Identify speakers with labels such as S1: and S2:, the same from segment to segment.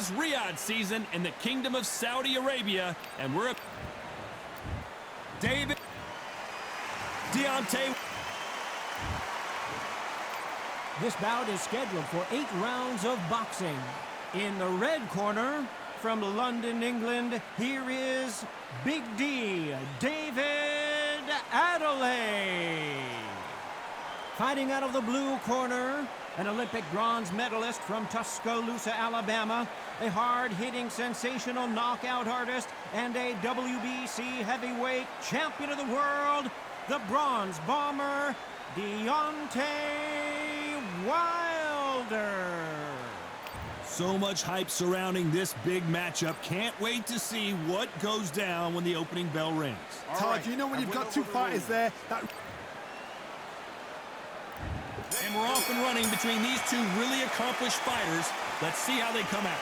S1: is Riyadh season in the Kingdom of Saudi Arabia, and we're Big D DEontay.
S2: This bout is scheduled for 8 rounds of boxing. In the red corner, from London, England, here is Big D DEontay. Fighting out of the blue corner, an Olympic bronze medalist from Tuscaloosa, Alabama, a hard-hitting, sensational knockout artist, and a WBC heavyweight champion of the world, the bronze bomber, Deontay Wilder.
S1: So much hype surrounding this big matchup. Can't wait to see what goes down when the opening bell rings.
S3: Todd, you know when you've got two fighters there,
S1: And we're off and running between these two really accomplished fighters. Let's see how they come out.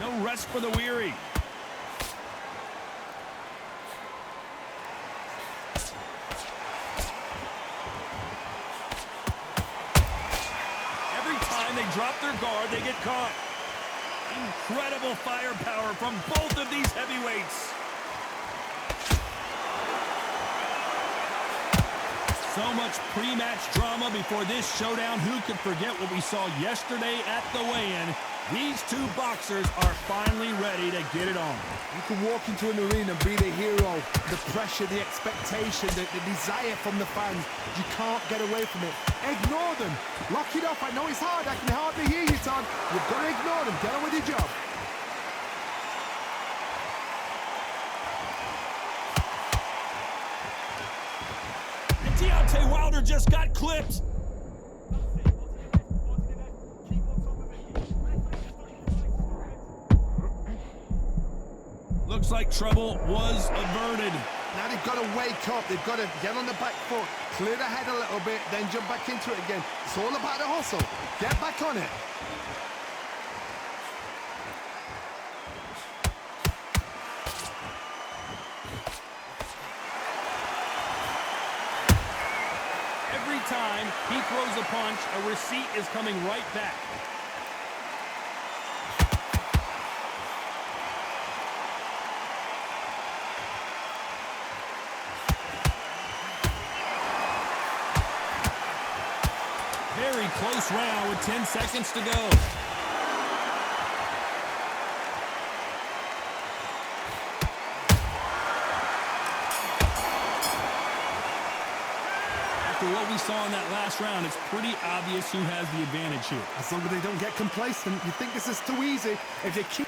S1: No rest for the weary. Every time they drop their guard, they get caught. Incredible firepower from both of these heavyweights. So much pre-match drama before this showdown. Who could forget what we saw yesterday at the weigh-in? These two boxers are finally ready to get it on.
S3: you can walk into an arena and be the hero. The pressure, the expectation, the desire from the fans. You can't get away from it. Ignore them. Lock it up. I know it's hard. I can hardly hear you, Todd. You've got to ignore them. Get on with your job.
S1: Deontay Wilder just got clipped. Looks like trouble was averted.
S3: Now they've got to wake up. They've got to get on the back foot, clear the head a little bit, then jump back into it again. It's all about the hustle. Get back on it.
S1: Every time he throws a punch, a receipt is coming right back. Very close round with 10 seconds to go. After what we saw in that last round, it's pretty obvious who has the advantage here.
S3: As long as they don't get complacent, you think this is too easy. If you keep...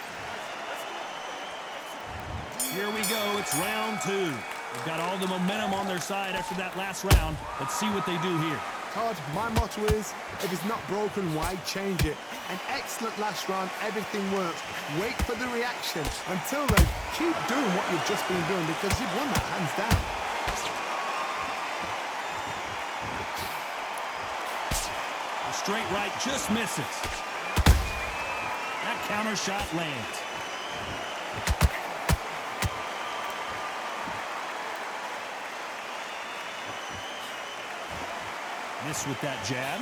S1: Here we go, it's round 2. They've got all the momentum on their side after that last round. Let's see what they do here.
S3: Todd, my motto is, if it's not broken, why change it? An excellent last round, everything works. Wait for the reaction. Until then, keep doing what you've just been doing because you've won that hands down.
S1: A straight right just misses. That counter shot lands. Miss with that jab.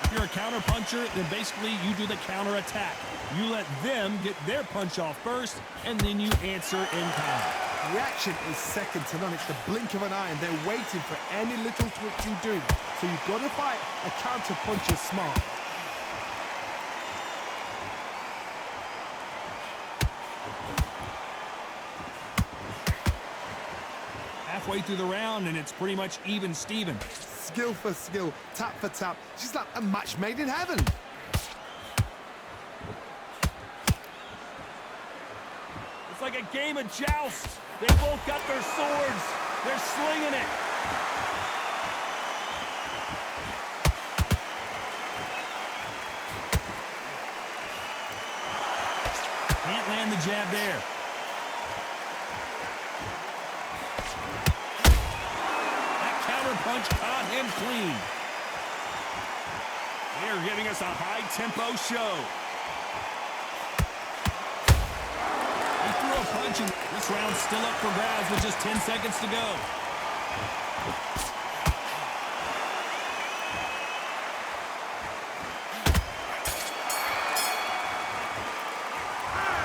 S1: If you're a counter puncher, then basically you do the counter attack. You let them get their punch off first, and then you answer in kind.
S3: Reaction is second to none. It's the blink of an eye, and they're waiting for any little twitch you do. So you've got to fight a counter puncher smart.
S1: Halfway through the round, and it's pretty much even Steven.
S3: Skill for skill, tap for tap. She's like a match made in heaven.
S1: It's like a game of joust. They both got their swords. They're slinging it. Can't land the jab there. Punch caught him clean. They're giving us a high-tempo show. He threw a punch, and this round's still up for grabs with just 10 seconds to go.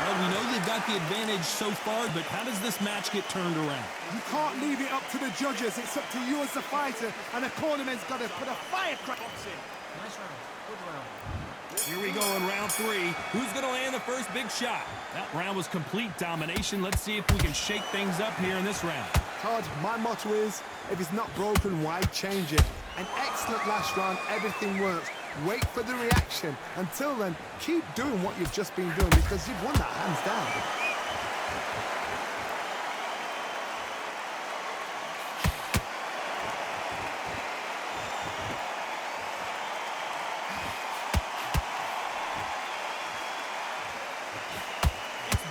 S1: Well, we know they've got the advantage so far, but how does this match get turned around?
S3: You can't leave it up to the judges. It's up to you as the fighter, and the cornerman's got to put a firecracker.
S2: Nice round. Good round.
S1: Here we go in round 3. Who's going to land the first big shot? That round was complete domination. Let's see if we can shake things up here in this round.
S3: Todd, my motto is, if it's not broken, why change it? An excellent last round, everything works. Wait for the reaction. Until then, keep doing what you've just been doing because you've won that hands down.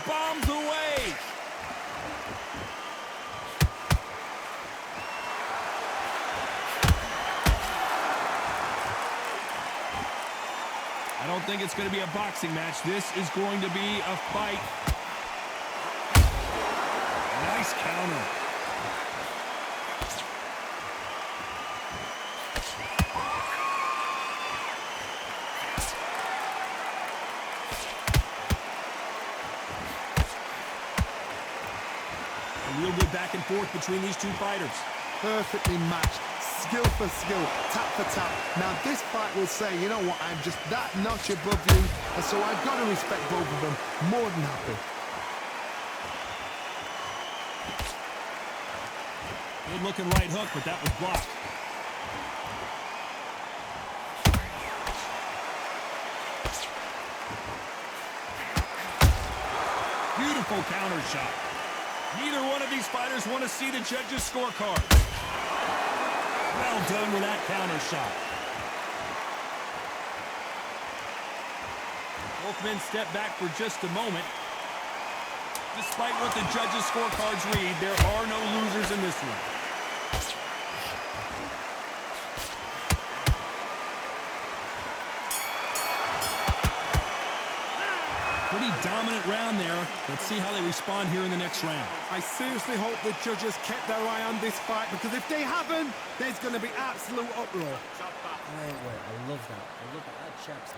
S1: Bombs away. I don't think it's going to be a boxing match. This is going to be a fight. Nice counter. A real good back and forth between these two fighters.
S3: Perfectly matched. Skill for skill, tap for tap. Now this fight will say, you know what, I'm just that notch above you, and so I've got to respect both of them. More than happy.
S1: Good looking right hook, but that was blocked. Beautiful counter shot. Neither one of these fighters want to see the judges' scorecard. Well done with that counter shot. Both men step back for just a moment. Despite what the judges' scorecards read, there are no losers in this one. Pretty dominant round there. Let's see how they respond here in the next round.
S3: I seriously hope the judges kept their eye on this fight because if they haven't, there's going to be absolute uproar.
S2: I love that. I love that chap's.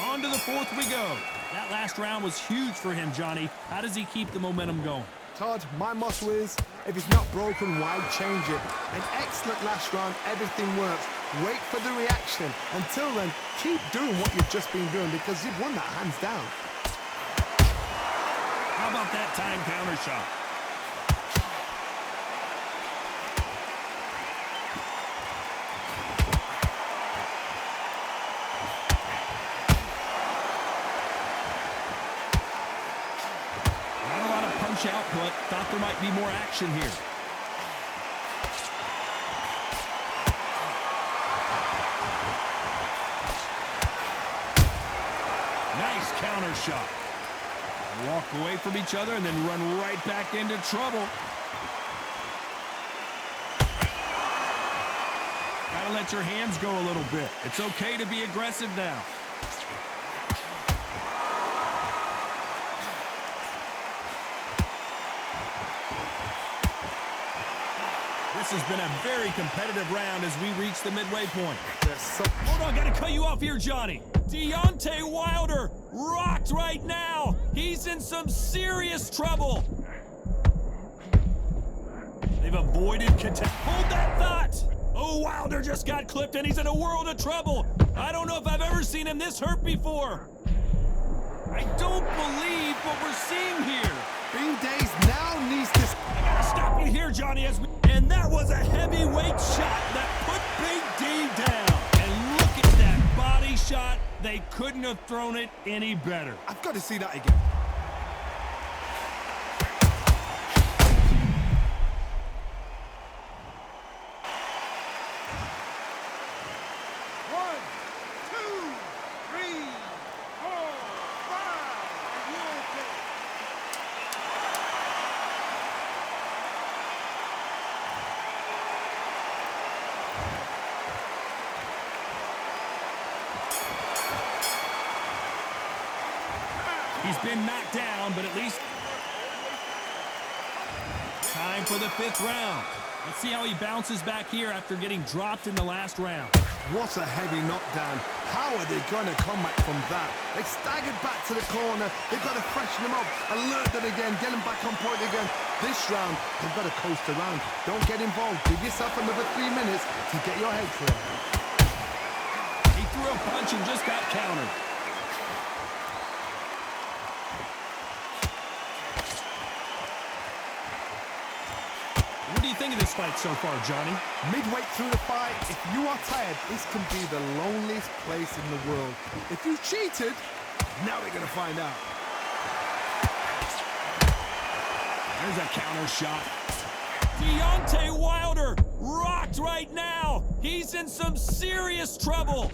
S1: On to the fourth we go. That last round was huge for him, Johnny. How does he keep the momentum going?
S3: Todd, my motto is, if it's not broken, why change it? An excellent last round, everything works. Wait for the reaction. Until then, keep doing what you've just been doing because you've won that hands down.
S1: How about that time counter shot? Not a lot of punch output. Thought there might be more action here. Nice counter shot. Walk away from each other and then run right back into trouble. Gotta let your hands go a little bit. It's okay to be aggressive now. This has been a very competitive round as we reach the midway point. Hold on, gotta cut you off here, Johnny. Deontay Wilder rocked right now. He's in some serious trouble. They've avoided contact. Hold that thought. Oh, Wilder just got clipped and he's in a world of trouble. I don't know if I've ever seen him this hurt before. I don't believe what we're seeing here.
S3: Big D now needs to...
S1: I gotta stop you here, Johnny. And that was a heavyweight shot that put Big D down. And look at that body shot. They couldn't have thrown it any better.
S3: I've got to see that again.
S1: He's been knocked down, but at least time for the fifth round. Let's see how he bounces back here after getting dropped in the last round.
S3: What a heavy knockdown. How are they going to come back from that? They staggered back to the corner. They've got to freshen them up, alert them again, get them back on point again. This round, they've got to coast around. Don't get involved. Give yourself another 3 minutes to get your head clear.
S1: He threw a punch and just got countered. What do you think of this fight so far, Johnny?
S3: Midway through the fight, if you are tired, this can be the loneliest place in the world. If you cheated, now we're going to find out.
S1: There's a counter shot. Deontay Wilder rocked right now. He's in some serious trouble.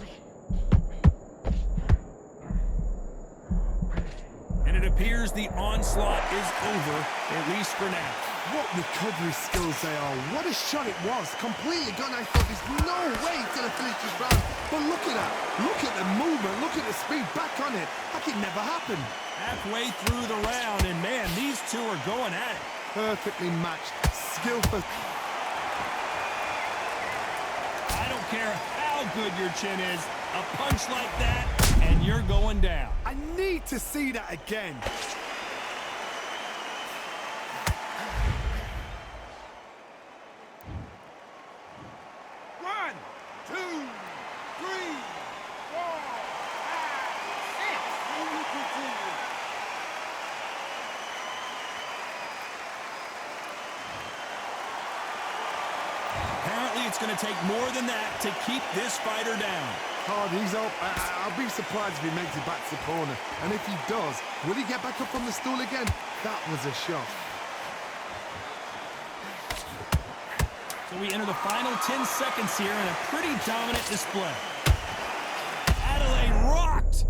S1: And it appears the onslaught is over, at least for now.
S3: What recovery skills they are. What a shot it was. Completely gone. I thought there's no way he's going to finish this round. But look at that. Look at the movement. Look at the speed. Back on it. Like it never happened.
S1: Halfway through the round, and man, these two are going at it.
S3: Perfectly matched. Skillful.
S1: I don't care how good your chin is. A punch like that, and you're going down.
S3: I need to see that again.
S1: Apparently, it's going to take more than that to keep this fighter down.
S3: Hard, he's up. I'll be surprised if he makes it back to the corner. And if he does, will he get back up on the stool again? That was a shot.
S1: So we enter the final 10 seconds here in a pretty dominant display. Adelaide rocked!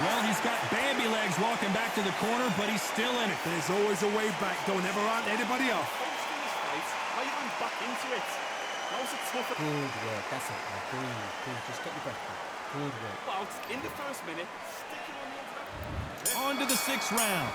S1: Well, he's got Bambi legs walking back to the corner, but he's still in it.
S3: There's always a way back. Don't ever run anybody off.
S4: How you going back into it? That was a tough...
S2: Good work. That's it. Breathe. Just get your breath back. Good work.
S4: Well, in the first minute, stick it on the other.
S1: On to the 6th round.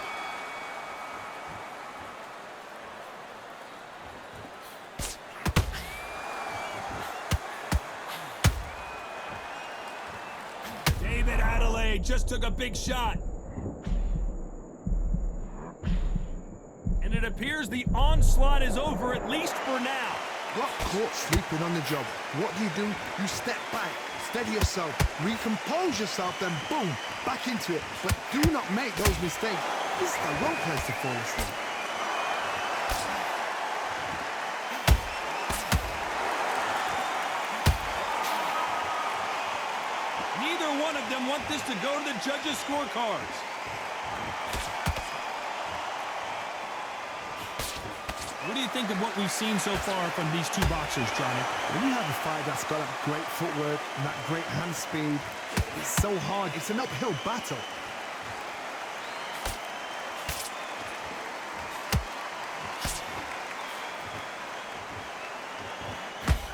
S1: David Adelaide just took a big shot. And it appears the onslaught is over, at least for now.
S3: Got caught sleeping on the job. What do? You step back, steady yourself, recompose yourself, then boom, back into it. But do not make those mistakes. This is the wrong place to fall asleep.
S1: Neither one of them want this to go to the judges' scorecards. What do you think of what we've seen so far from these two boxers, Johnny?
S3: When you have a fight that's got that great footwork and that great hand speed, it's so hard. It's an uphill battle.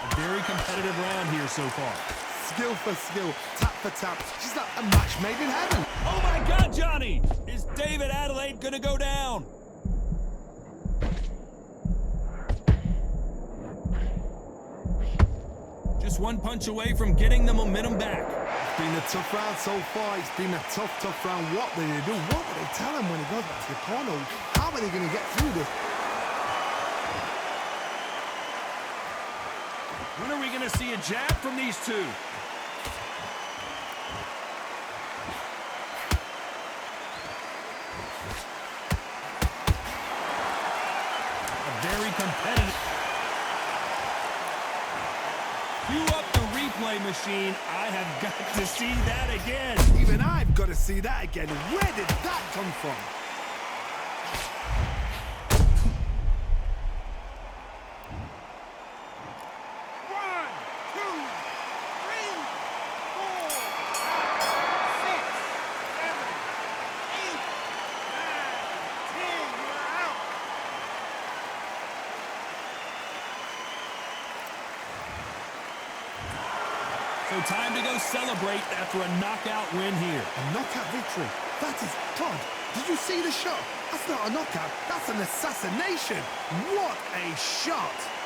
S1: A very competitive round here so far.
S3: Skill for skill, tap for tap. She's like a match made in heaven.
S1: Oh my God, Johnny! Is David Adelaide gonna go down? Just one punch away from getting the momentum back.
S3: It's been a tough round so far. It's been a tough round. What will they do? What will they tell him when he goes back to the corner? How are they going to get through this?
S1: When are we going to see a jab from these two? A very competitive... Cue up the replay machine. I have got to see that again.
S3: Even I've got to see that again. Where did that come from?
S1: So time to go celebrate after a knockout win here.
S3: A knockout victory. That is... Todd, did you see the shot? That's not a knockout. That's an assassination. What a shot.